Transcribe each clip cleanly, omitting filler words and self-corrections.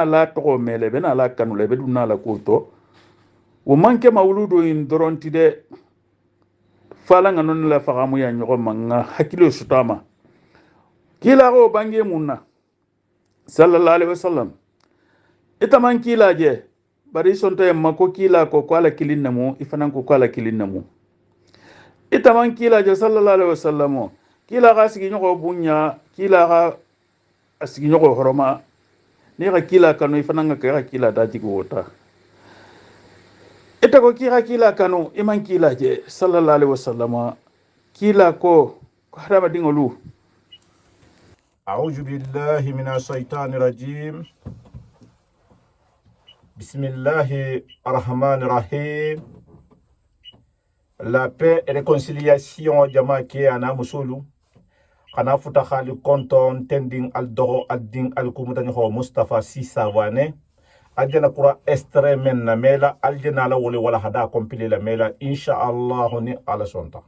ala to mele bena ala kanule be dunna la kuto wo manke mawludo in doronti de fala nga non la fagamu ya nyogo manga hakilo sutama kila go bange munna sallallahu alaihi wasallam ita man kila je bari sonto yamma ko kila ko ala kilin namu ifanan ko ala kilin namu ita man kila je sallallahu alaihi wasallam kila ga sigi nyogo bunya kila ga asigi nyogo horoma ni ga kila kanu ifanan ga kila dati ko wota ita ko kila kanu iman kila je sallallahu alaihi wasallam kila ko harama dingolu أعوذ بالله من الشيطان الرجيم بسم الله الرحمن الرحيم La paix et réconciliation jama ke ana musulu kana futa khali konton tending al doro al ding al kumutani ho Mustafa Sisa wane aljana kura extrême na mela aljana la wala hada compilé la mela insha Allah ni ala sonta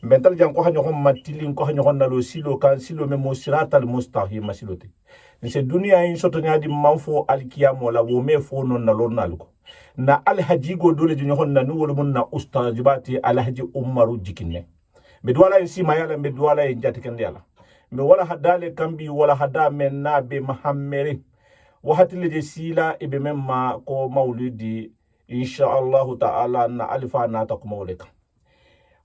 mental jang ko hanyo ko matilin ko hanyo na lo silo kan silo me musiratal mustahim masilote ni se dunia in soto nyadi manfo alkiyamo la wo me fo non na lon nalko na alhaji go dole jinyo honna nu wol mun na ustajibati alhaji umaru jikinne be wala en sima yala be wala en jati kan yala be wala hadale kambi wala hada men na be mahammere wahati le sila ibe memma ko maulidi insha Allah ta'ala na alifa na ta kuma wala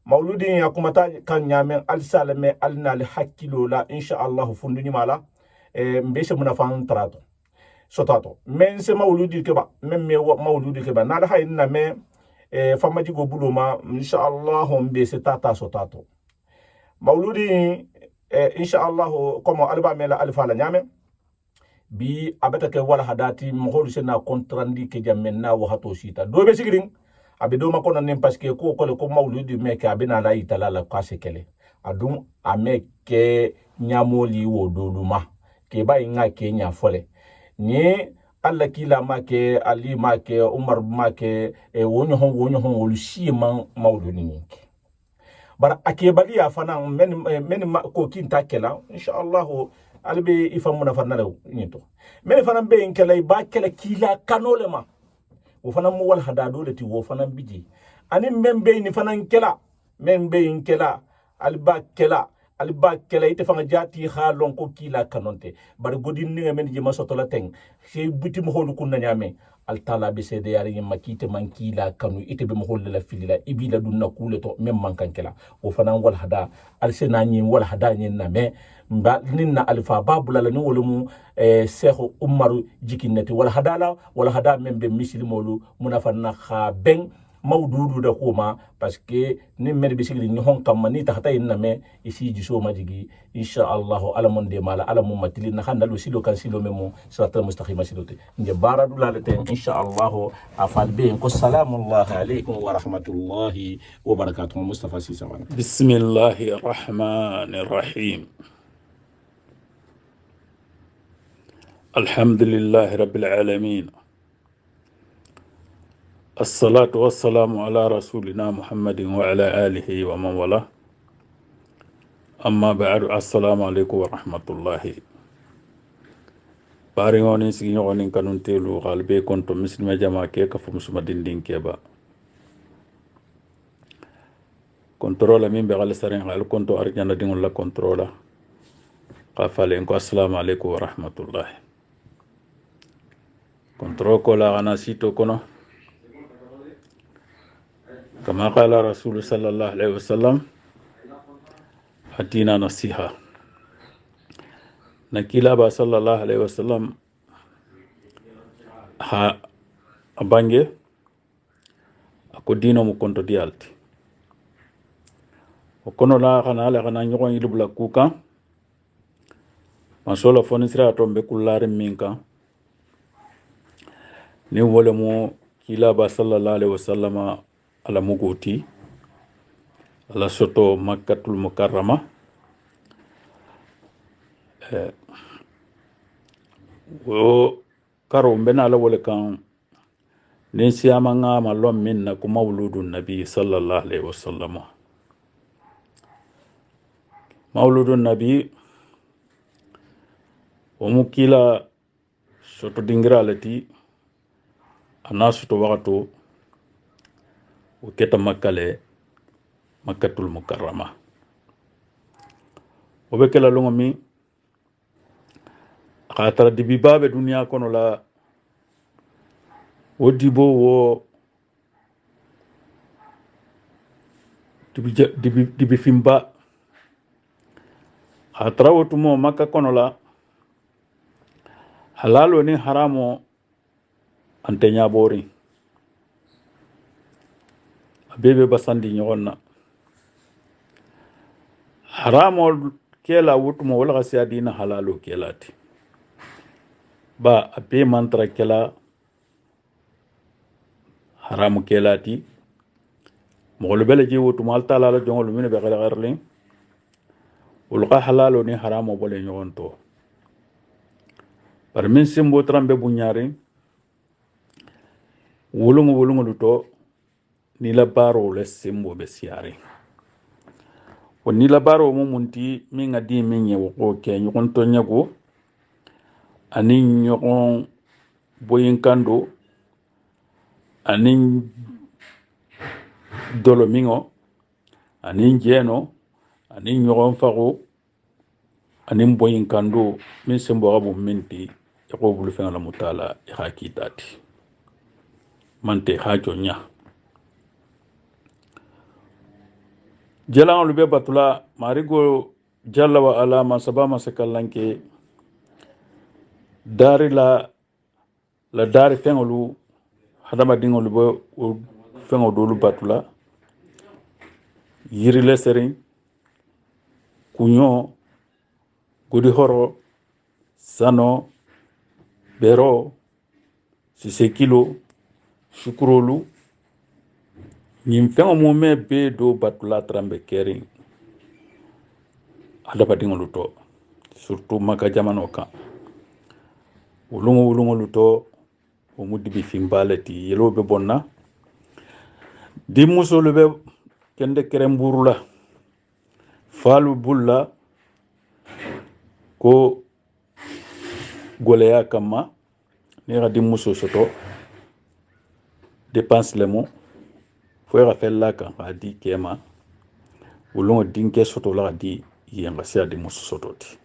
mauludin ya kuma ta kan nyamen alsalame alnal hakilo la insha Allah funduni mala mbese munafan trato sotato men se mauludi ke ba men me mauludi ke ba na da hayin na me famaji go buluma insha Allah mbese tata sotato mauludi insha Allah como alba mela alfa la nyame bi abata ke wala hadati mo holu sena kontrandi ke jamen na wa hato sita do be sigirin abido makona nem parce que ko mauludi meke abina la itala la kwase kele adum ameke nyamoli wo doluma ke ba inga ke nya fole ni alla kila make ali make umar make wonyo hon wolu shima mauludi ninki bara akebali ya fana men ko kinta kela insha Allah albe ifamuna fanale nito men fana be inkela ba kela kila kanolema wo fana mo wal hada dole ti wo fana biji ani membe ni fana kela membe inkela alba kela ite fanga jati halon ko kila kanonte bar godin ni men jima sotola teng sey buti mo holu kunna nyame al tala be sede yari makite man kila kanu ite be mo holle la filila ibila dunna kule to mem man kan kela wo fana wal hada al senani wal hada nyen na me mba ninna alfa babula la ni wolumu Sheikh Umaru jikinnati wal hada membe muslimolu munafanna kha ben mawdudu da kuma parce que ni mer be sigri ni hon kam ni tahta inna me isi jiso majigi insha Allah alamon de mala alamum matilin na handalu silo kan silo memo siratal mustaqim silote nge baradu lalate insha Allah afal be ko salamullahi alaykum wa rahmatullahi wa barakatuh Mustafa Sisa bismillahir rahmanir rahim alhamdulillahi rabbil alamin الصلاة والسلام على رسولنا محمد وعلى آله ومن والاه أما بعد السلام عليكم ورحمة الله باريوني سيغوني كانون تيلو غالبي كنتو مسلم جماعة كيكا فمسلم دين كيبا كنترولا مين بغال سرين غال كنتو أرجانا دين الله كنترولا قافالينكو السلام عليكم ورحمة الله كنترو كولا غانا سيتو كنو كما قال رسول صلى الله عليه وسلم أدينا نصيحة نكيلا با صلى الله عليه وسلم ها أبانجي أكو دينو مكونتو ديالتي وكونو لا غنا نيغون يلبلا كوكا ما سولا فونسرا تومبي كولار مينكا ني ولمو كيلا با صلى الله عليه وسلم ala mugoti ala soto makkatul mukarrama wo karo mbena ala wole kan nin siyama nga malom minna ku mawludun nabi sallallahu alaihi wasallam mawludun nabi wa mukila soto dingira lati ana soto waqto o keta makkale makkatul mukarrama o be kala longo mi khatara dibi babe duniya kono la o dibo wo dibi fimba khatara wotumo makka kono la halalo ni haramo ante ñabori abebe basandi ñogonna haramo kela wutumo wala ga siya dina halalo kelati ba abe mantra kela haramu kelati mogol bele je wutumo altala la jongol mine be gargarlin ulqa halalo ni haramo bole ñogonto par min simbo trambe buñari wulungu luto ni la baro le simbo be siari o ni la baro mo munti min ngadi min ye wo ke ñogon to ñago ani ñogon boyin kando ani dolo mingo ani jeno ani ñogon fago ani boyin kando min simbo gabu minti ko bulu fenga la mutala e hakitati mante hajo nya jalan lube batula marigo jalla wa ala ma sabama sakallanke dari la dari fengolu hadama dingolu bo fengo dolu batula yiri leserin kunyo gudi horo sano bero sisekilo sukurolu ñim fengo mo me be do batula trambe kering hadama dingolu to surtout maka jamano kan wulungo luto o mudibi fimbaleti yelo be bonna di musolu be kende keremburula falu bulla ko goleya kama ni di muso soto dépense le mo fo ya fella kan di kema wulungo dinke soto la di yenga sia di muso soto ti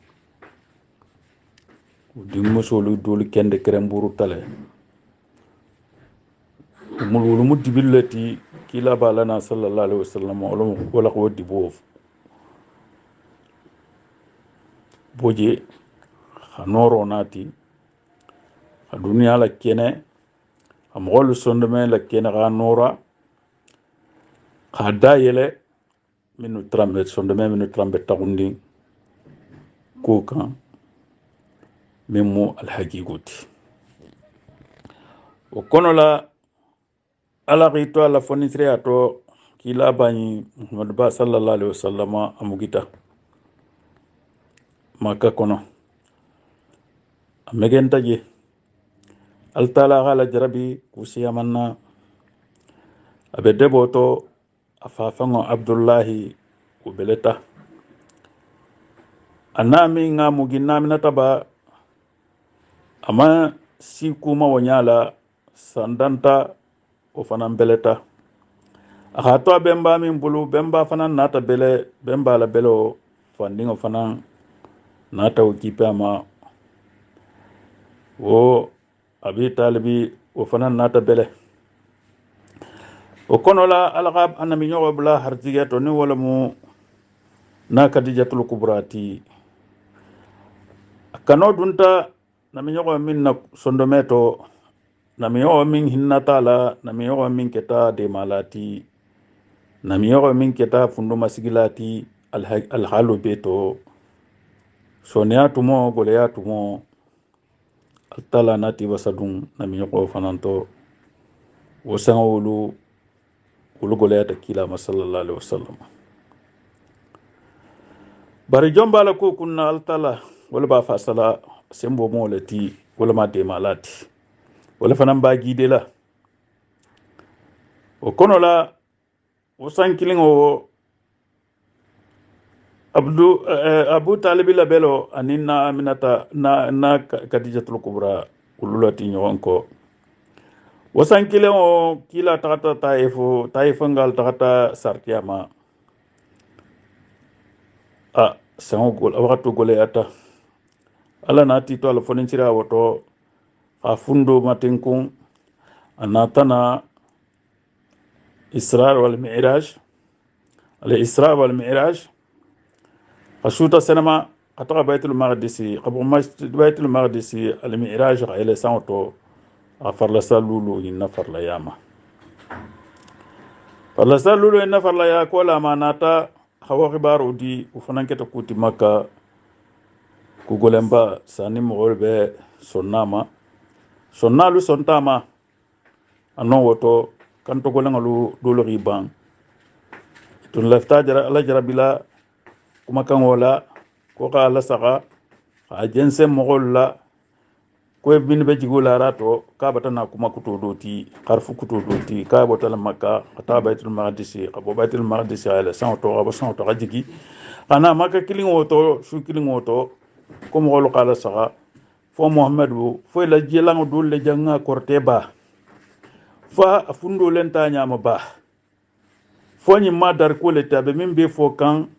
di musolu dolu kende keremburu tale wulu dibillati kila balana sallallahu alaihi wasallam wala ko dibo boje hanoro nati a duniya la kene a mogolu sondeme la kene ga nora khada yele minu trambe sondeme minu trambe tagundi ko kan memo alhagigoti o kono la ala rito ala fonitre ato kila bani Muhammad ba sallallahu alaihi wasallam amugita maka kono amegenta je altala gala jarabi kusiyamanna abe deboto afafango abdullahi ubeleta anami nga mugina minata ba ama sikuma wonyala sandanta o fana beleta akato bemba min bulu bemba fana nata bele bemba la belo fandingo fana nata ukipe ama o abi talibi o fana nata bele o kono la algab anami nyogo bla harzigeto ni wala mu na Khadijatul Kubrati kano dunta nami nyogo min na sondometo nami nyogo min hinnatala nami nyogo min keta de malati nami nyogo min keta fundo masigilati alhalu beto soneatumo goleatumo altala nati wasadun nami nyogo fananto wasangolu wulu goleyata kilama sallallahu alaihi wasallam bari jombala ko kunna altala wala ba fasala sembo mo lati wala ma de malati wala fanan ba gide la o kono la o sankilingo abu talib la belo aninna aminata na Khadijatul Kubra ululati ñogon ko wasan kilen o kila taxata taifo ngal taxata sartiyama a sango gol waxatu gole ata ala na tito ala fonin cira woto a fundo matinkun anatana israr wal mi'raj al isra wal mi'raj ashuta sanama qata baytul maqdisi qabu baytul maqdisi al mi'raj ila santo farla salulu inna farla yama farla salulu inna farla ya kola manata hawa khibaru di ufanketa kuti makka ku golemba sani mogolbe sonnama sonnalu sontama anon woto kanto golengalu dolo riban tun lafta jara ala jarabila kuma kan wala ko ka ala saka a jense mogolla ko bin be jigula rato ka batana kuma kuto doti karfu kuto doti ka botala makka ata baitul maqdisi abo baitul maqdisi ala santo abo santo jigi ana makka kilin woto shu kilin woto ko mogol kala saka fo muhammadu fo la jelango dole janga korte ba fa fundo lenta nyama ba fo ni madar ko le tabe min be fo kan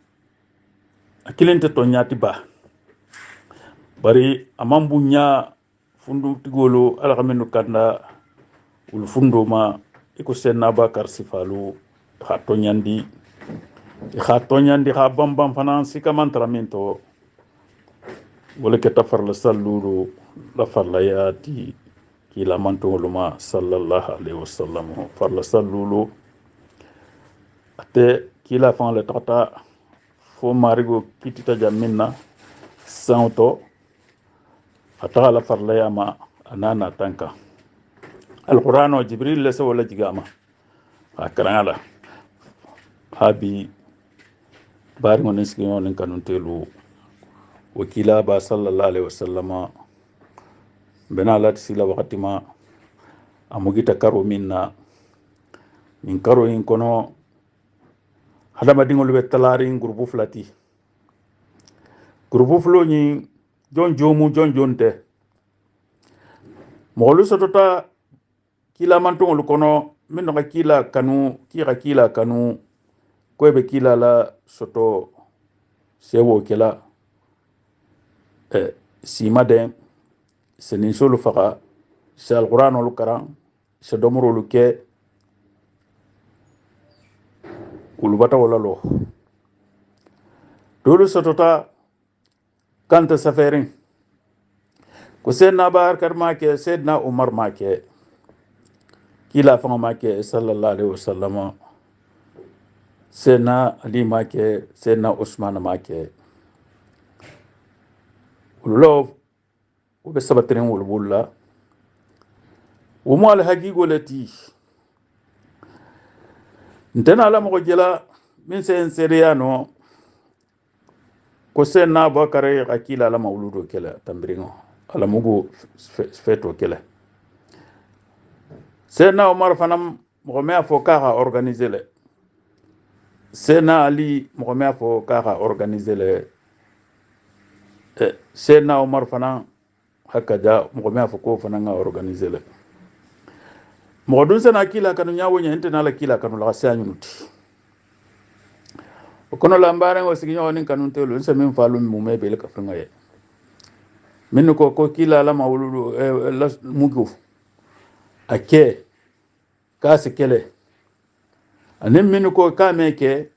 akilente to nyati ba bari amambu nya fundu tigolo ala kamenu kanda ul fundo ma iko senna bakar sifalu khato nyandi ha bambam fanansi kamantraminto wala ke tafar la sallulu la farla yati kila manto luma sallallahu alaihi wasallam farla sallulu ate kila fan le tata fo marigo kitita jaminna santo ata la farla yama anana tanka alquran jibril la sawala jigama akrala habi bari ngonen skino nen kanun telu wakila ba sallallahu alaihi wasallama bena lat sila wakati ma amugita karo minna min karo in kono hadama dingol be talari grupu flati grupu flo ni jon jonte molu sotota kila mantongol kono min no kila kanu ko be kila la soto sewo kila sima den senin solu faga sa alquran olu karan sa domoro lu ke ulu bata wala lo dolu sotota kanta safarin ko sedna bar karma ke sedna umar ma ke kila fanga ma ke sallallahu alaihi wasallam sedna ali ma ke sedna usman ma ke ولو وبسبتين والبولا وما الحقيقة التي نتنا على مقجلة من سيريانو كسينا بكرة أكيل على مولود كلا تمرينه على مغو فتو كلا سينا عمر فنم مغميا فوكاها أورغانيزيله سينا علي مغميا فوكاها أورغانيزيله sena Omar fana hakaja mugomea foko fana nga organiser le modun sana kila kanu nyawo nyente na la kila kanu la sa nyuti okono la mbare ngo siginyo nin kanu telo nse min falu mu mebe le kafringa ye min ko kila la mawlulu la mugu ake ka sekele anem min ko ka meke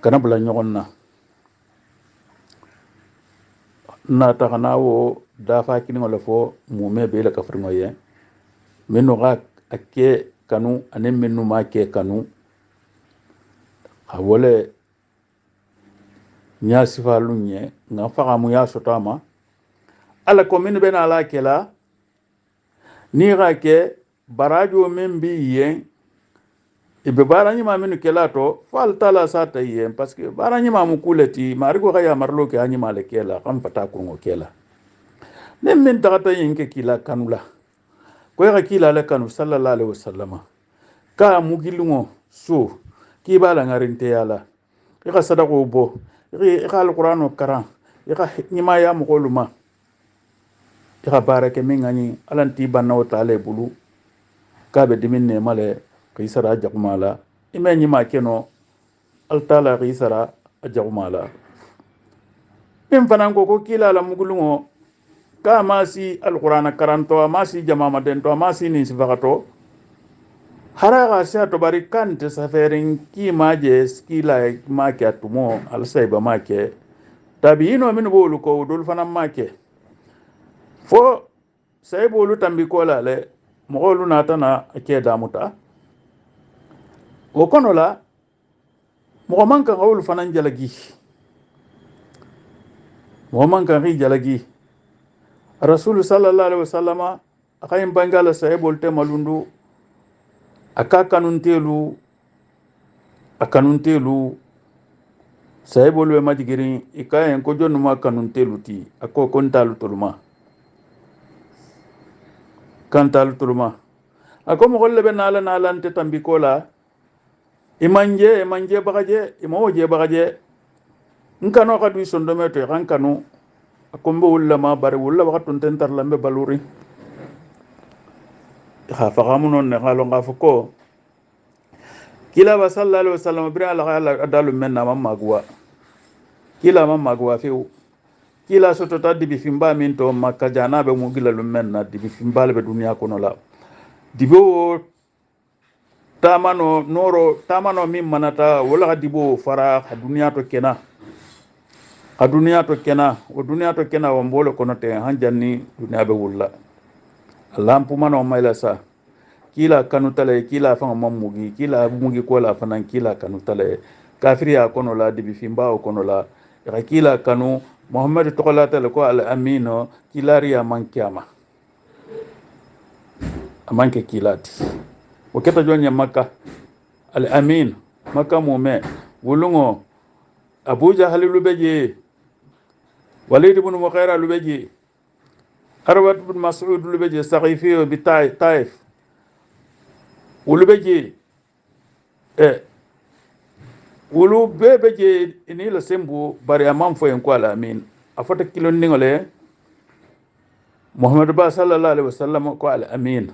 kana bula nyogonna na takana wo dafa kini ngole fo mume be la kafringo ye menu ga ake kanu ane menu ma ke kanu hawole nya sifalu nye nga faga mu ya sotama ala ko minu bena ala kela ni ga ke barajo membi ye ibe baranyi ma minu kela to fal tala sata yen parce que baranyi ma mukuleti marigo ga ya marlo ke anyi male kela kam pata ko ngo kela nem min tagata yen ke kila kanula ko ya kila la kanu sallallahu alaihi wasallam ka mugilungo so ki bala ngarinte yala ika sadako bo ika alqur'ano karan ika nyima ya mukoluma ka barake min ngani alanti banna wa taala bulu ka be dimin ne male qisara jaqmala imeni ma keno al taala qisara jaqmala min fanan ko kila la mugulungo ka masi alqur'ana karanto masi jamama dento masi ni sifakato haraga sa to bari kante saferin ki maje skila make atumo al sayba make tabino min bolu ko dul fanan make fo saybolu tambi ko la le mogolu natana ke damuta o kono la mo man kan awul fanan jalagi mo man kan ri jalagi rasul sallallahu alaihi wasallama akay bangala saybol te malundu akanuntelu saybol be majigirin ikayen ko jonnuma kanuntelu ti ako kontalu tulma kantalu tulma ako mo golle be nala ante tambikola imanje bagaje imoje bagaje nkano kadu sondometo kankanu akombe wulla ma bare wulla wakatun tentar lambe baluri ha faqamu non ne xalo nga fuko kila ba sallallahu alaihi wasallam bi ala adalu menna mamagwa kila mamagwa fiu kila soto taddi bi fimba min to makka janabe mu gila lu menna di bi fimba be dunya kono la dibo tamano min manata wala dibo fara dunya to kena o dunya to kena wa mbolo kono te hanjanni dunya be wulla lampu mano mayla sa kila kanu tale kila fa mamugi kila mugi ko la fanan kila kanu tale kafiriya kono la dibi fimba kono la kila kanu muhammad tokola tale ko al amino kila riya man kiyama amanke kilati o keta jonya makka al amin makka mume wulungo abuja halilu beje walid ibn mughira lubeje Arwat bin Mas'ud lubeje Saqifi bi Taif ulubeje ulu bebeje ini la sembu bari amam fo en ko ala amin afata kilon ningole Muhammad ba sallallahu alaihi wasallam ko ala amin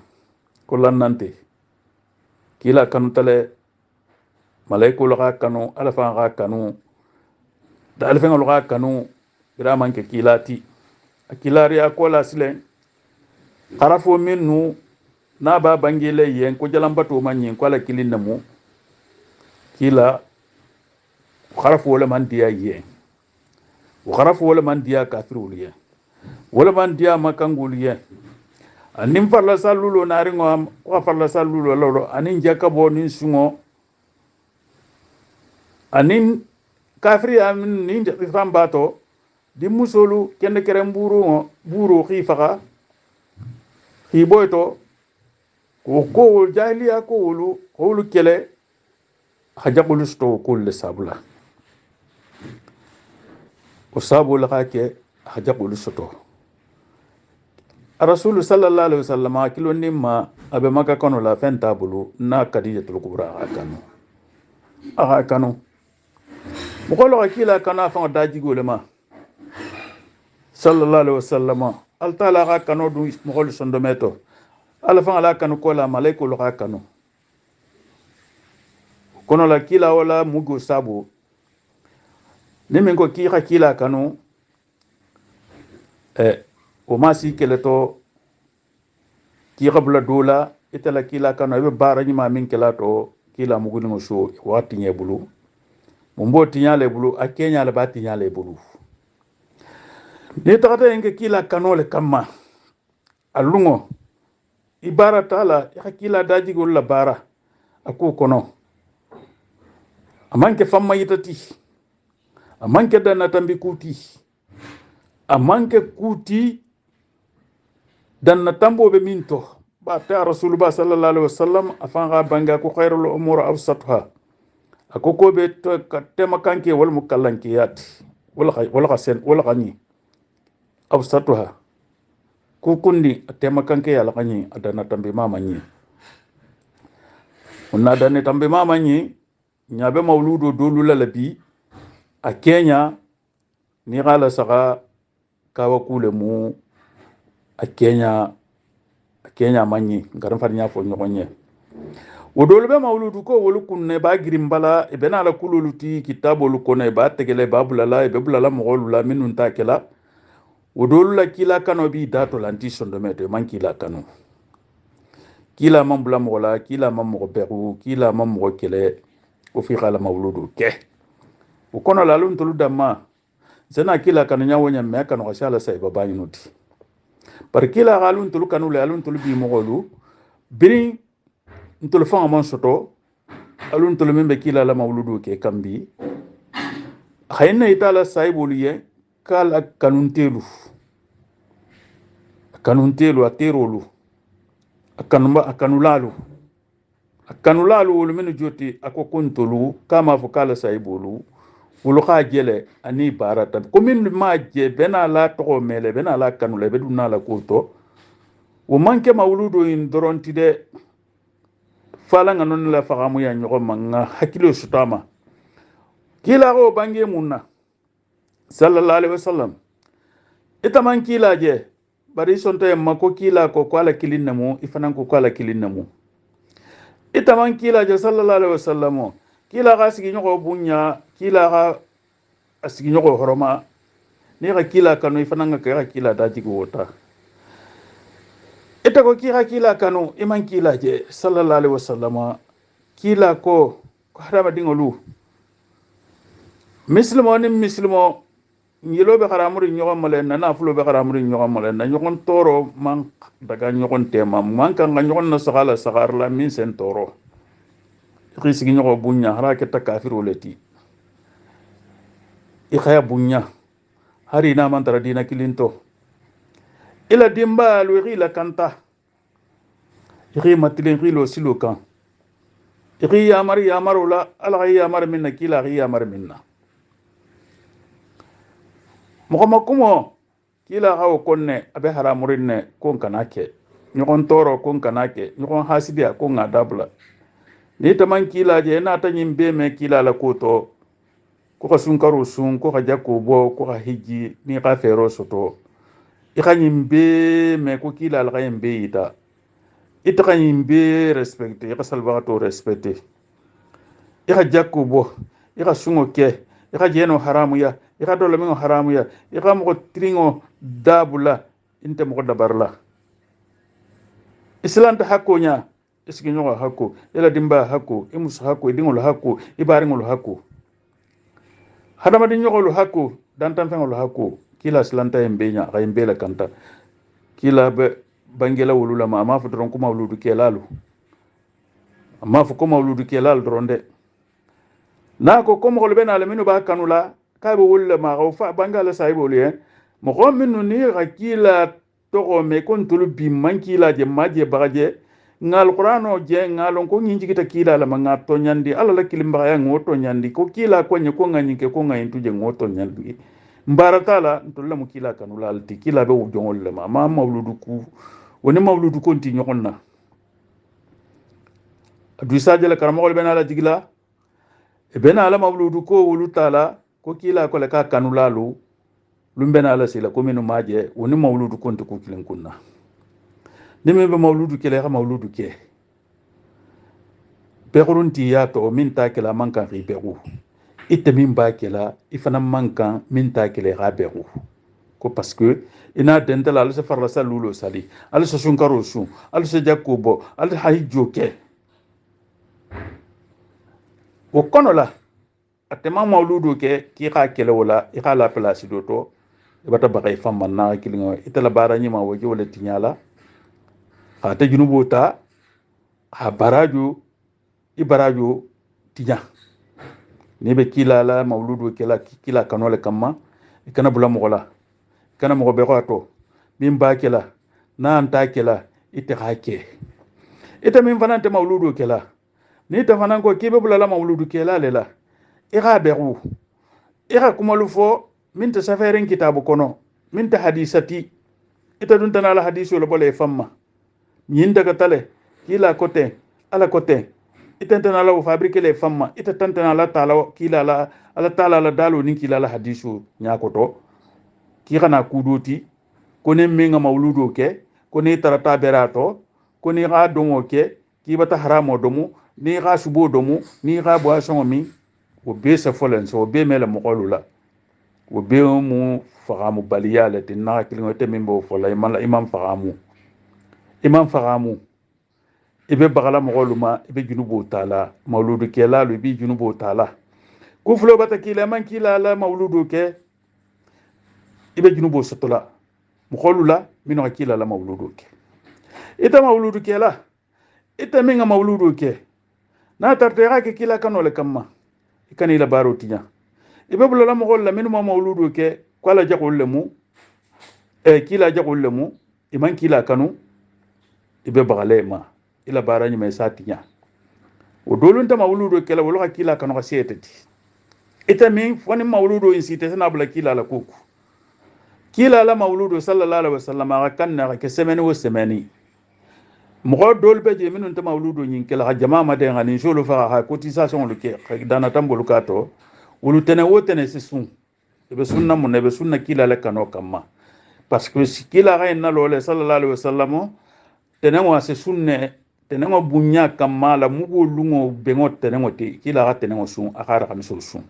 ko lannante kila kanu tale malaikul ga kanu alfa ga kanu da alfa ga kanu biraman ke kilati akilari akola silen qarafo minnu na ba bangele yen ko jalambato manyin ko la kilinna mu kila qarafo wala man diya yen qarafo wala man diya kafirul yen wala man diya makangul yen anim farla sallulo naringo am ko farla sallulo lolo anin jakabo nin sungo anin kafiri amin nin de fambato di musolu kende kerem buru khifaka hiboyto ko jahiliya ko wulu kele hajaqulu sto kull sabula o sabula kake hajaqulu sto rasul sallallahu alaihi wasallam akilo nimma abe maka kono la fenta bulu na kadijatul kubra akanu mukolo akila kana fa daji golema sallallahu alaihi wasallam al taala ga kanu du mukol sondometo ala fa ala kanu kola malaikul ga kanu kono la kila wala mugo sabu nimen ko kila kanu o masi keleto ki qabla dola itala kila kanu be barani ma min kelato kila mugo no so wati nyebulu mumbo tinyale bulu akenya la bati nyale bulu ni tagata yenge kila kanole kama alungo ibara tala ya kila daji gol la bara aku kono amanke famma yitati amanke dana tambi kuti amanke kuti dana tambo be minto ba ta rasulullah sallallahu alaihi wasallam afanga banga ko khairul umur awsatha akoko be to tema kanke wal mukallanki yati wala khasen wala khani awsatuha kukundi tema kanke yala kanyi adana tambi mama nyi unna dane tambi mama nyi nyabe mauludo dolu lalabi a Kenya ni gala saka kawa kule mu akenya manyi ngaran farnya fo nyogonye wodolu be mawludu ko wolu kunne ba girimbala e bena la kululu ti kitabolu kono e ba tegele ba bulala e be bulala mogolu la minun ta kela wodolu la kila kano bi dato lanti sondometo man kila kano kila man bula mogola kila man mogo beru kila man mogo kele o fi khala mawludu ke o kono la lun tulu damma zena kila kano nya wonya me kano ga shala sai baba yinuti par kila galun tulu kanu le alun tulu bi mogolu biri ntulu fanga man soto alun tulu membe kila la mawludu ke kambi khayna itala sai boliye kala kanuntelu aterolu akanulalu wolu menu joti ako kontolu kama fo kala sai bolu wolu kha jele ani barata komin ma je bena la to mele bena la kanula be dunna la koto wo manke mawludo in doronti de fala nga non la fagamu ya nyogo manga hakilo sutama kila go bange munna sallallahu alaihi wasallam ita man kila je bari sonto yamma ko kila ko ala kilin namu ifanan ko ala kilin namu ita man kila je sallallahu alaihi wasallam kila ga sigi nyogo bunya kila ga asigi nyogo horoma ni ga kila kanu ifanan ga kila da jigo wota ita ko kila kanu iman kila je sallallahu alaihi wasallam kila ko harama dingolu muslimo yelo be kharamuri nyogon malen na fulo be kharamuri nyogon malen na nyogon toro man daga nyogon tema man kan nyogon na sagala sagar la min sen toro risigi nyogo bunya harake ta kafiru leti ikhaya bunya hari na man dina kilinto ila dimba lu ila kanta matilin rilo silukan yamarula ala yamar minna kila yamar minna mokomakumo kila hawo konne abe haramurinne kon kanake nyogon toro kon kanake nyogon hasidia kon ngadabla ni taman kila je na tanyin be me kila la koto ko ka sunkaru sun ko ka jakobo ko ka hiji ni ka fero soto ikanyim be me ko kila la kayim be ita kanyim be respecte ka salvato respecte ika jakobo ika sungo ke ika jeno haramu ya ika dole mingo haramu ya ika mo tringo dabula inte mo dabarla islanta hakonya isgi nyoga hako ila dimba hako imus hako dingol hako ibaringol hako hadama di nyogol hako dantan fengol hako kila islanta embenya ga embela kanta kila be bangela wulula ma fu dron ko mawludu kelalu amma fu ko mawludu kelal dronde na ko mo gol bena le minu ba kanula ka be wulla ma go fa bangala saibo le mo ko minu ni ga kila to ko me kon tulu bi man kila je maje bagaje ngal qur'ano je ngalon ko ngi jigita kila la manga to nyandi ala la kilimba ya ngoto nyandi ko kila ko nye ko ngani ke ko ngayin tuje ngoto nyandi mbaratala ntolla mu kila kanula alti kila be wujongol le ma mawludu ku woni mawludu konti nyokonna du sajala karamol bena la digla e bena la mawludu ko wulu tala ko kila ko le ka kanulalu lumbena la sila ko minu maje woni mawludu konti ko kilen kunna nime be mawludu kele ka mawludu ke berunti ya to min ta kala mankan riberu ite min ba kela ifana mankan min ta kele ga beru ko parce que ina dentala al se farla salulo sali al se sunkaro su al se jakobo al hajjo ke o kono la atema mawludu ke ki ka kele wala i ka la place do to e bata bagay famma na kilinga itala barani ma woje wala tinyala ha ta junubo ta ha baraju ibaraju tinya ne be kila la mawludu ke la kila kanole kamma ikana bula mogola kana mo be ko min ba kela na anta kela ite hake ite min fanante mawludu kela ni ta fanan ko kibe bula la mawludu kela lela ira beru ira kuma lufo min ta saferen kitabu kono min ta hadisati ita dun tan ala hadisu lo bole famma nyin daga tale kila kote ala kote ita tan ala fabrique le famma ita tan ala taala kila la ala taala la dalu ni kila la hadisu nyakoto ki kana kudoti kone minga mauludu ke kone tarata berato kone ga domo ke ki bata haramo domo ni ga subo domo ni ga boisson mi o be sa folen so be mele mo kolula o be mu fagamu baliyale tinna kilingote mimbo fola imam fagamu ibe bagala mogoluma ibe junubu tala mauludu ke lalu ibe junubu tala ku fulo bata kila man kila la mauludu ke ibe junubu sotola mogolula mino kila la mauludu ke ita mauludu ke la ita minga mauludu ke na tarte ga ke kila kanole kamma ikani la baro tinya ibe bulola mogolla mino mauludu ke kwala jagolle mu kila jagolle mu iman kila kanu ibe bagale ma ila barani mai satinya o dolunta mauludo kela wolo kila kanu ka seteti ita min foni mauludo insite sana bula kila la kuku kila la mauludo sallallahu alaihi wasallam ka kanna ka semeni wo semeni mo dol be je minun ta mauludo nyin kela ka jama ma de ngani jolo fa ha cotisation lu ke dana tambolu kato wulu tene wo tene sisun be sunna mun be sunna kila la kanu kamma parce que kila ga inna lo sallallahu alaihi wasallam tenengo ase sunne tenengo bunya kamala mugo lungo bengo tenengo te kila ga tenengo sun akara kam sun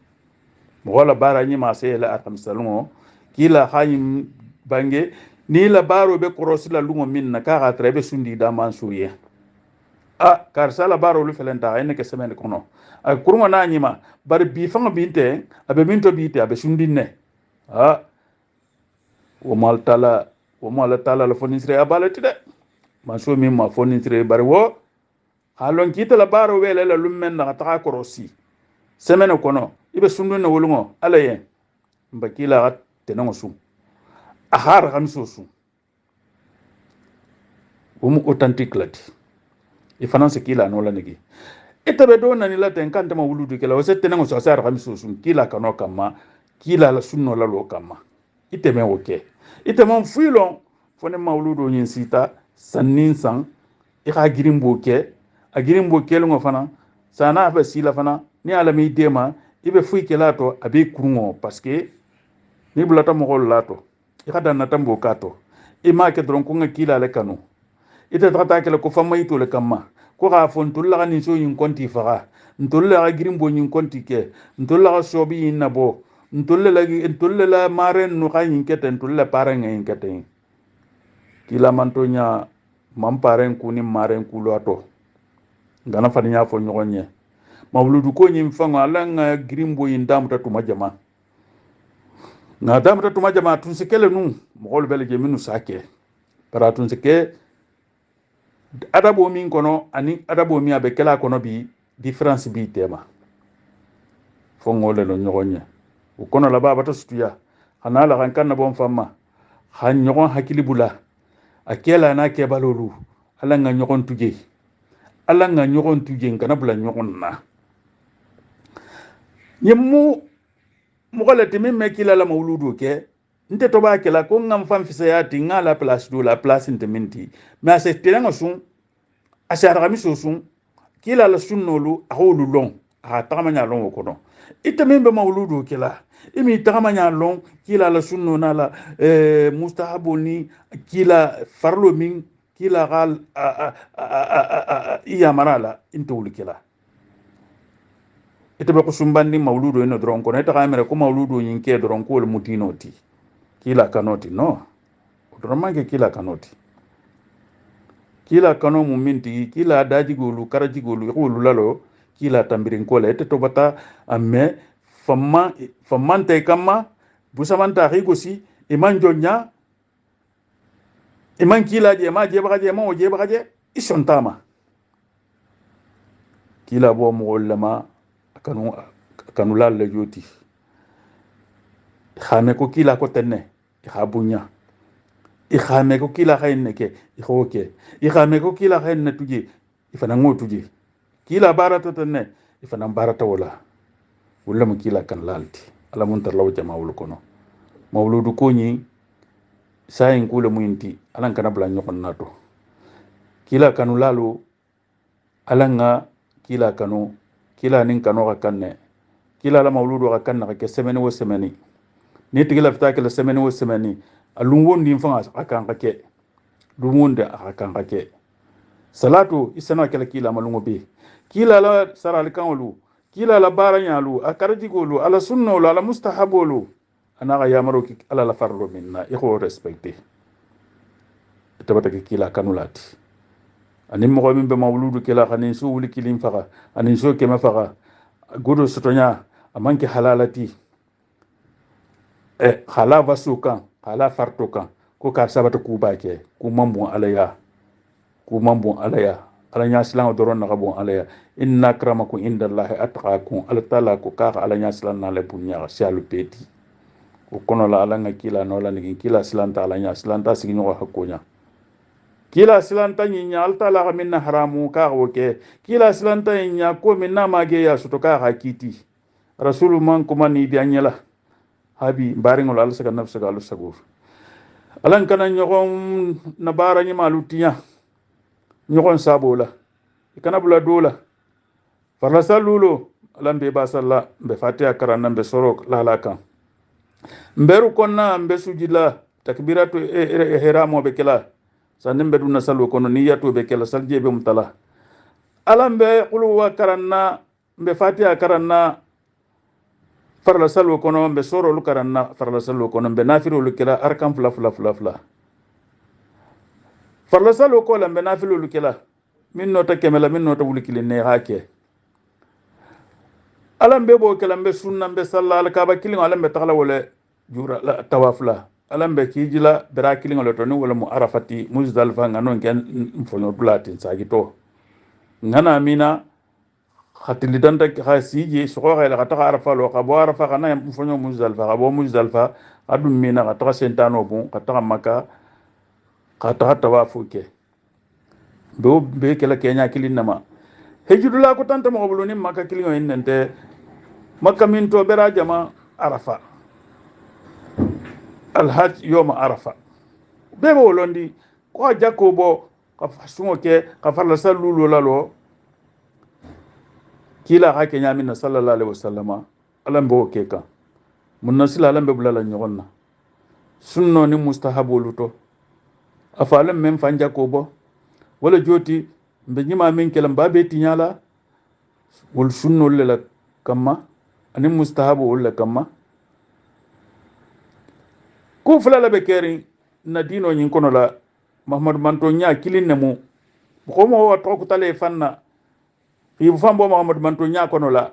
mogola bara ni ma se la atam salungo kila hayim bange ni la baro be korosi la lungo minna ka ga trebe sundi da mansuye kar sala baro lu felenta ene ke semene kono kurmo na nyima bar bi fanga binte abe minto bite abe sundinne wo mal tala la fonisre abalati de manso mi ma fonisre bar wo halon kita la baro wele la lummen na ta korosi semene kono ibe sundunne wolungo alaye mbakila tenango su ahar kan susu authentique lati ifananse kila no la nigi itabe do nani la ten kanta ma wuludu kila wase tenango so asar kan susu kila kano kama kila la sunno la lo kama iteme oke iteme fuilo fone ma wuludu nyin sita sannin san ika girimbo ke a girimbo ke lo fana sana ba sila fana ni alami dema ibe fui ke lato abe kurungo parce que ni bulata mo lato ikada na tambo kato ima ke dron ko ngakila le kanu ite trata ke ko fama ito le kamma ko ga fon tulla ni so yin konti faga ntulla ga girimbo yin konti ke ntulla ga sobi yin nabo ntulla la maren no ga yin kete ntulla paranga yin kete kila mantonya mamparen ku ni maren ku lato ngana fanya fo nyogonye mawludu ko nyim fanga langa girimbo yin damta tuma jama na damta tuma jama tun sikele nu mogol bele je minu sake para tun sike adabo min kono ani adabo mi abe kala kono bi difference bi tema fo ngole lo nyogonye u kono la baba to stuya hanala kan kan bon famma han nyogon hakili bula akela na ke balolu alanga nyogon tuje alanga nyogon tuje ngana bula nyogon na nyemu mogolati min me kila la mauludu ke nte to ba kila ko ngam fam fi sayati ngala place do la place nte minti mais c'est tenanga sun ashara mi sun kila la sunnolu aholu long ha tamanya long ko no ite min be mauludu kila imi tamanya long kila la sunno na la mustahabuni kila farlo min kila gal iya marala into kila ite be ko sumbandi mauludu eno dron ko neta kamera ko mauludu yinke dron ko mutinoti kila kanoti no odromange kila kanoti kila kano muminti kila daji golu karaji golu ko lulalo kila tambirin ko le to bata amme famante kama busamanta rigosi iman jonya iman kila je ma je bagaje isontama kila bo mo lama kanu lalle joti khame ko kila ko tenne khabunya khame ko kila khayne ke khoke khame ko kila khayne tuje ifana ngotuje kila barata tenne ifana barata wala mo kila kan lalti ala mun tar law jama'ul kono mawludu ko ni sayin kula muinti alan kana bla nyokon nato kila kanu lalu alanga kila kanu kila nin kanu ka kanne kila la mawludu ka kanna ka semene wo semeni ni tigila fita kala semene wo semeni alungondi fanga akan kake lumunde akan kake salatu isana kala kila malungo be kila la saral kanulu kila la baranyalu akardigolu ala sunnolu ala mustahabolu ana ya maro ki ala la farlo minna iko respecte tabata ki kila kanulati anin mo min be mawludu kila khanin su wuli kilim faga anin so kema faga godo sotonya amanke halalati khala basukan khala fartokan ko kar sabata ku bake ku mambu alaya ala nya silan doron na gabon alaya inna akramakum indallahi atqakum ala tala ko ka ala nya silan na le bunya shalu peti ko kono la ala ngakila no la ngi kila silan ta ala nya silan ta sigi no hakonya kila silan ta nya al tala minna haramu ka woke kila silan ta nya ko minna mage ya suto ka hakiti rasulu man kuma ni bi anyala habi baringol ala saka nafsa ga alu sagur alan kana nyogon na barani malutiya nyogon sabola ikana bula dola farla salulo alan be basalla be fatiha karanna be sorok lalaka mberu konna mbe sujila takbiratu ihramo be kala sanim be dunna salu kono niyatu be kala salje be mutala alan be qulu wa karanna mbe fatiha karanna farla salu kono mbe soro lu karanna farla salu kono mbe nafiru lu kala arkam fla farla salu ko la mbe nafiru lu kala min nota kemela min nota wuli kilin ne hake alam be bo kala mbe sunna mbe salla al kaba kilin alam be taxala wala jura la tawafla alam be kijila bera kilin lo toni wala mu arafati muzdalfa nganon ken fonyo dulatin sagito ngana mina khatili danta khasiji soko khayla khata arafa lo khabo arafa kana fonyo muzdalfa khabo muzdalfa adum mina khata sentano bu khata maka khata tawafu ke do be kala kenya kilin nama hejudula ko tanta mo buluni maka kilin o innente makka min to bera jama arafa alhaj yom arafa be bo londi ko jakobo ka fasungo ke ka farla sallu lalo kila ha kenya min sallallahu alaihi wasallama alam bo ke ka mun nasila alam be bulala nyogonna sunno ni mustahabulu to afalam men fanja kobo wala joti mbe nyima min kelam babe tinyala wal sunno la kama ani mustahabu wala kama ko fulala be keri na dino nyin kono la muhammad manto nya kilin nemu ko mo wa to ko tale fanna yi fambo muhammad manto nya kono la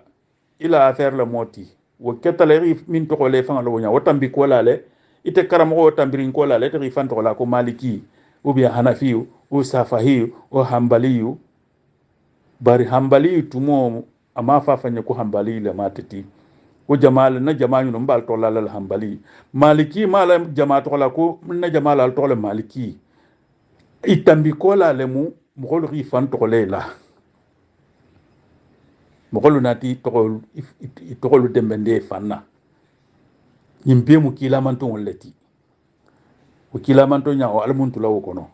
ila affaire la moti wo ketale ri min to ko le fan la wonya wotambi ko la le ite karamo ko tambiri ko la le ri fan to la ko maliki ou bien hanafiyu ou safahiyu ou hambaliyu bari hambaliyu tumo ama fafanye ko hambali la matati ko jamal na jama'u no mbal to la hambali maliki mala jama'a to la ko na jama'a to la maliki itambi ko la le mu mo ri fan to le la mo ko nati to ko dembende fanna yimbe mu kila man to leti ko kila man to nya o almuntu lawo kono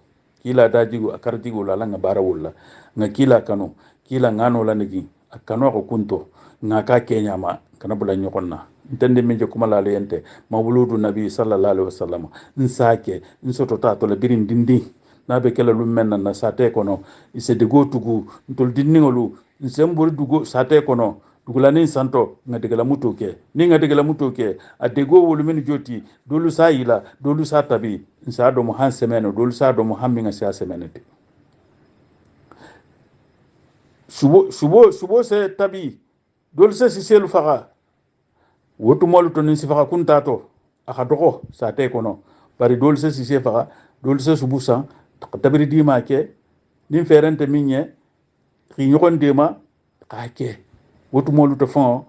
kila dajigo akarjigo la nga bara wala nga kila kanu kila ngano la nigi akano ko kunto nga ka kenya ma kana bula nyokonna ntende minje kuma la lente mawludu nabi sallallahu alaihi wasallam nsake nsoto ta to le birin dindi na be kala lu menna na sate kono ise de gotugu ntol dinningolu nsembur dugo sate kono dugulani santo nga degala mutoke ni nga degala mutoke adego wolu min joti dolu sayila dolu sa tabi nsa do mo han semeno dolu sa do mo hammi nga sa semenete subo se tabi dolu se siselu faga wotu molu to ni sifaga kuntato aka doko sa te kono bari dolu se sise faga dolu se subu san tabiri dima ke nin ferente minye ri nyokon dema ka ke wotu molu to fon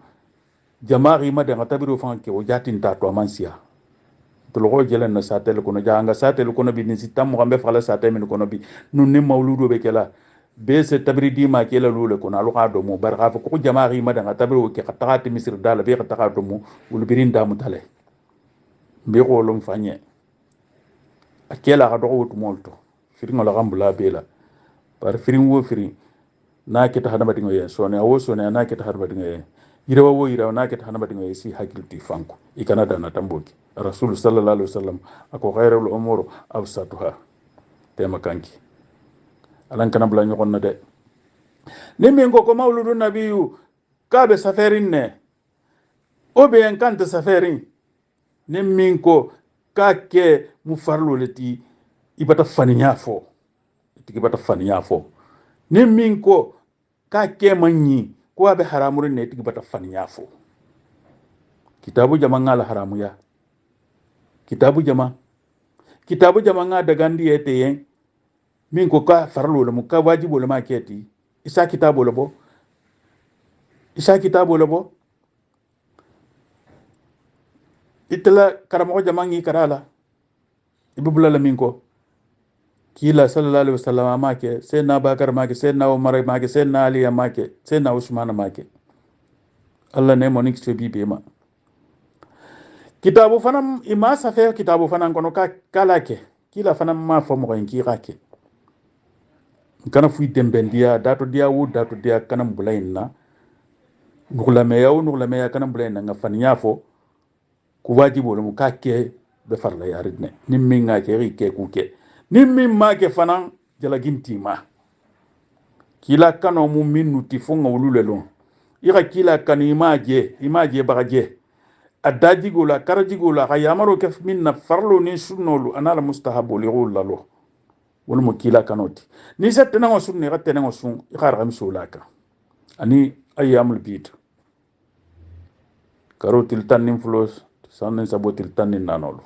jamaari ma de tabiru fon ke o jatin ta to mansia to lo jelen na satel kono janga satel kono bi ni sitam mo gambe fala satel min kono bi nun ni mawludo be kala be se tabiri di ma kela lule kono alu do mo bar gafa ko jamaari ma de tabiru ke khatati misir dala be khataka do mo wul birin da mutale be ko lum fanye akela ga do wotu molto firingo la gambula bela par firin wo firin na kita hada badingo ye sone awo sone na kita hada badingo ye irawa wo irawa na ket hana badinga isi hakilti fanko ikana dana tamboki rasul sallallahu alaihi wasallam ako khairul umur awsatuha tema kanki alan kana bla nyokon na de nimi ngo ko mawludu nabiyu kabe safarin ne obe en kanta safarin nimi ko kake mu farlo leti ibata faninya fo tigi bata faninya fo nimi ko kake manyi ko abe haramurin ne tigi bata faninya fo kitabu jama ngala haramu ya kitabu jama nga dagandi ete yen min ko ka farlo le mu ka wajibo le ma keti isa kitabu lebo itla karamo jama ngi karala ibubula la min ko kila sallallahu alaihi wasallam ma ke sayyidina bakar ma ke sayyidina umar ma ke sayyidina ali ma ke sayyidina usman ma ke Allah ne monik so bibe ma kitabu fanam ima safe kitabu fanam kono ka kala ke kila fanam ma fo mo ngi rake kana fu dembendia dato dia wu dato dia kana mbulaina nugula meya kana mbulaina nga faniya fo ku wajibo lu ka ke be farla yaridne nimmi nga ke rike ku ke nimmi ma ke fanan jala gintima kila kano mu minuti fonga wululelo ira kila kan imaje bagaje adaji gola karaji gola khayamaro ke minna farlo ni sunnolu anala mustahabu li gulalo wala mo kila kanoti ni sette na ngosun ni gatte na ngosun ikhara am sulaka ani ayyamul bid karotil tanin flos sanen sabotil tanin nanolu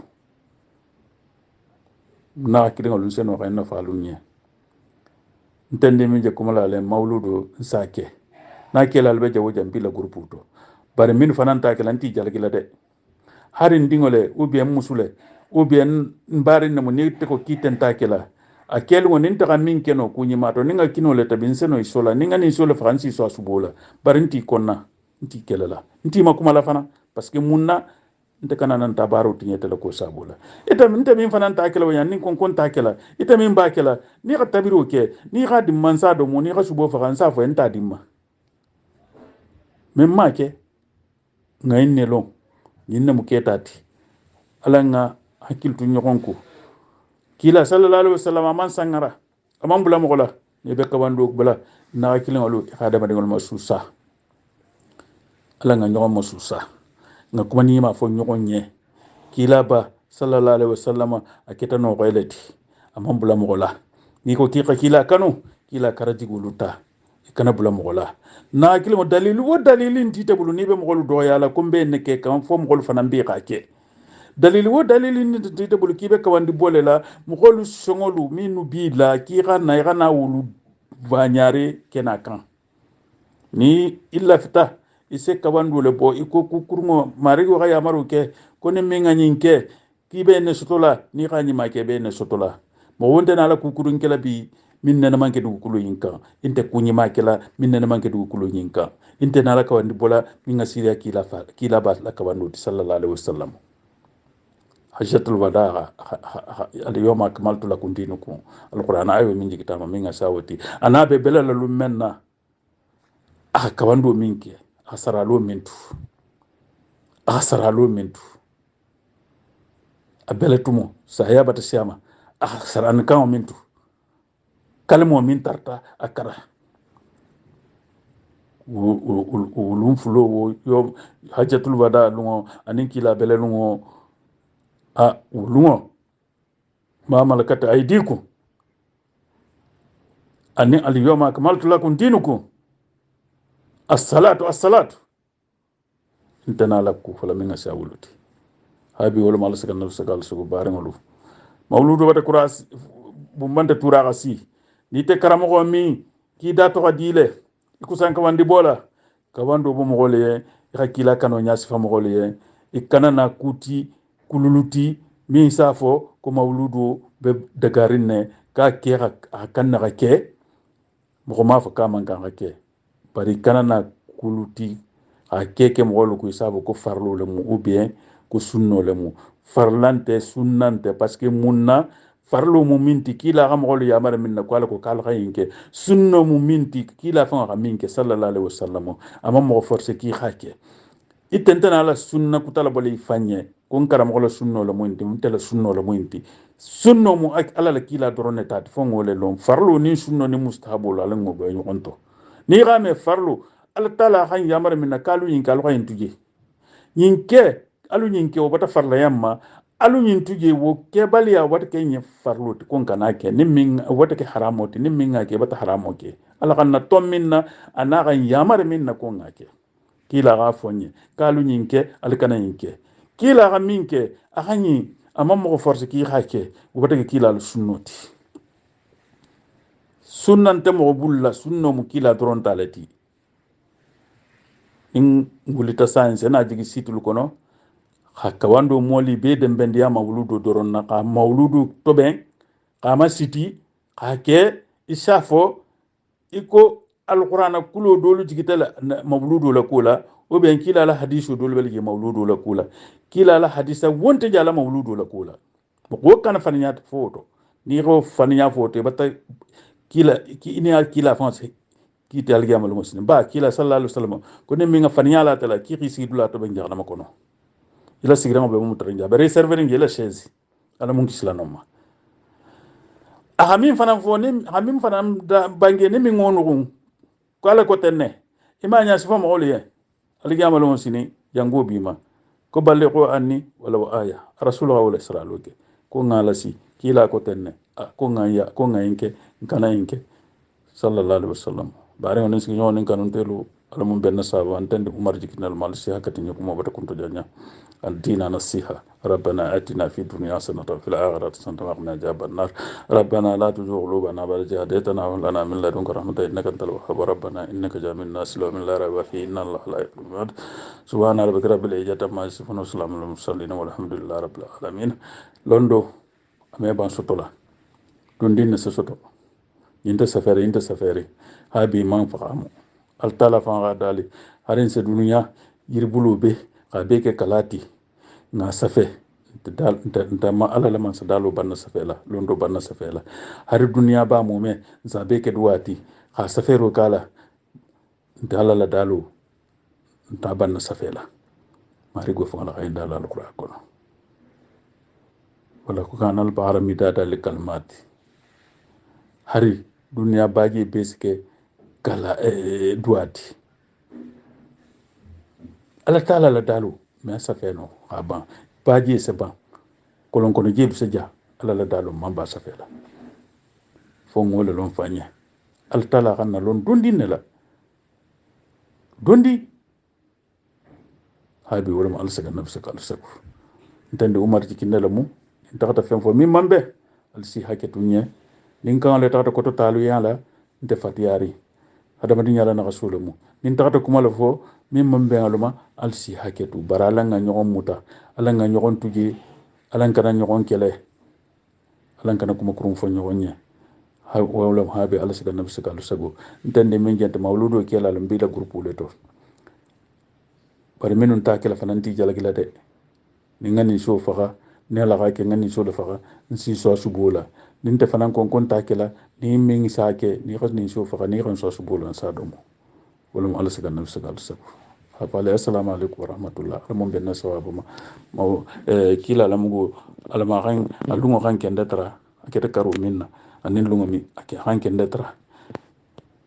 na kidinga lu seno kayna falunye ntende mi je kumala le mawludu nsake na kela albe jawo jambila gruputo bare min fananta ke lanti jalgila de harin dingole ou bien musule ou bien mbari ne mo ni te ko kitenta kela akel wonin ta min keno kunyi mato ninga kino le tabin seno isola ninga ni isola francis so asubola barinti konna nti kelela nti makuma la fana parce que munna nte kana nan tabaru tinyete la ko sabola ita nte min fana ta kela wanya nin kon ta kela ita min ba kela ni ka tabiru ke ni ka dim mansa do mo ni ka subo fransa fo enta dimma memma ke ngayin ne long yinna mu ketati alanga hakiltu nyokonko kila sallallahu alaihi wasallam man sangara amam bula mogola ne be kabando bula na kilin walu hada madingol masusa alanga nyokon masusa nga kuma ni ma fo nyokon nye kila ba sallallahu alaihi wasallam aketa no goyleti amam bula mogola ni ko kila kanu kila karati guluta kana bula mogola na kilimo dalilin tite bulu ni be mogolu do yala kumbe ne ke kam fo mogolu fana mbi ke dalilin tite bulu kibe kawandi bolela mogolu songolu minu bila ki na wulu vanyare kenakan ni illa fita ise kawandu le bo iko kukurmo marigo ga yamaru ke kone menga nyinke kibe ne sotola ni ganyi make be ne sotola mo wonde na la kukurun kela bi min nana manke du kulo yinka inte kunyi makela min nana manke du kulo yinka inte nala kawandi bola min ngasiriya kila ba la kawandu sallallahu alaihi wasallam hajjatul wada al yawma akmaltu lakum dinakum alquran ayo min jikitama min ngasawati anabe belala lumenna kawandu minke asaralo mintu abeletumo sayaba ta siama asaran kan mintu kalmo min tarta akara ulum fulo wo yo hajjatul wada lungo anin kila bele lungo lungo ma malakata aydikum anin al yawma akmaltu lakum dinukum as-salatu intana lakku fala min asawuluti habi wala mal sagal sugo barengolu mawludu wata kuras bumbante tura kasi ni te karamo mi ki dato kadile ikusan kawandi bola kawando bo mogole ya kila kano nyasi fa mogole ikana na kuti kululuti mi safo ko mawludu be dagarine ka ke kan na ke mo ma fa kama kan ke bari kana na kuluti keke mogolo ku sabo ko farlo le mu ou bien ko sunno le mu farlante sunnante parce que munna farlo mu minti kila ga mogolu ya mara minna ko ala ko kala ga yinke sunno mu minti kila fa ga minke sallallahu alaihi wasallam amma mo force ki khake itentana ala sunna kutala bole fanye kon kara mogolo sunno la muinti mutela sunno la muinti sunno mu ala la kila dorone tat fo ngole lon farlo ni sunno ni mustahabu la ngo go yonto ni ga me farlo ala tala han ya mara minna kalu yin kalu ga yintuje yinke alu yinke o bata farla yamma alu yin tuje wo ke baliya wata ke yin farlo kon kana ke nimmin wata ke haramoti nimmin ke bata haramoke ala kanna tom minna ana kan yamar minna kon ngake kila ga fonye kalu nyinke alkana yinke kila ga minke ahanyi amma mo force ki hake wata ke kila al sunnoti sunnan te mo bulla sunno mu kila doron talati in ngulita science na jigi situl kono hakka wando moli be dembendiya mawludu doron na ka mawludu to ben kama siti hake isafo iko alqur'ana kulo dolu jigitala mawludu la kula o ben kila la hadisu dolu belge mawludu la kula kila la hadisa wonte jala mawludu la kula ko kana faniya foto ni ro faniya foto bata kila ki ini al kila fonse ki te alge amal muslim ba kila sallallahu alaihi wasallam ko ne mi nga faniya la tala ki xisi dula to ben jarna makono ila sigira be mu trinja be reserver ngi la chaise ala mun kisla nomma ahamim fanam foni hamim fanam da bange ne mi ngonu ko ala ko tenne imanya sifa mo oliye alge amal musini yango bima ko balle ko anni wala wa aya rasulullah sallallahu alaihi wasallam ko ngala si kila ko tenne ko ngaya ko ngayinke kana yinke sallallahu alaihi wasallam bare onen si nyonen kanun telu ala mun benna saba antende umar jikinal mal si hakati nyuko mo bata kunto janya الدين نصيحة ربنا آتنا في الدنيا حسنة وفي الآخرة حسنة وقنا عذاب النار ربنا لا تزغ قلوبنا بعد إذ هديتنا وهب لنا من لدنك رحمة إنك أنت الوهاب ربنا إنك جامع الناس ليوم لا ريب فيه إن الله لا يخلف الميعاد سبحان ربك رب العزة عما يصفون وسلام على المرسلين والحمد لله رب العالمين لوندو أمي بان سوتولا دوندين نسوتو ينت سفري هابي مان فقامو التالا فان غادالي هارين سدنيا يربلو به kabeke kalati na safe nta ma ala man sadalo banna safela londo banna safela har duniya ba mume zabeke duwati ha safero kala dala la dalo nta banna safela mari go fala ay dala alquran kono wala ko kanal bara midada li kalmati hari duniya baji beske kala duwati ala tala la dalu me safeno aban baji se ban kolon kono jebu se ja ala la dalu mamba safela fo ngole lon fanya ala tala kanna lon dondi ne la dondi habi wala ala saga nafsa kala saku ntande umar ci kinela mu takata fen fo mi mambe al si haketu nye nin kan le takata koto talu yala nte fatiyari adama di nyala na rasulamu nin takata kuma la fo min mambe aluma al si haketu barala nga nyogon muta ala nga nyogon tuji ala kana nyogon kele ala kana kuma kurum fo nyogon nye ha wala habi ala saga nafsa kala sago ntande min jente mawludo kela lam bila groupe le to bari minun ta kela fananti jala gila de ni ngani so faga ne la ga ke ngani so le faga nsi so subola nin te fanan kon ta kela ni min saake ni khos ni so faga ni khon so subola sa domo wala mo ala saga nafsa kala sago hapale assalamu alaikum warahmatullah mon benna sawabu ma kila lamugo alama kan alungo kan kenda tra akete karo minna anin lungo mi ake han kenda tra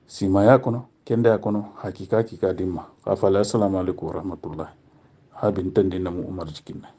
sima ya kono kenda ya kono hakika dimma hapale assalamu alaikum warahmatullah habin tandina mu umar jikinna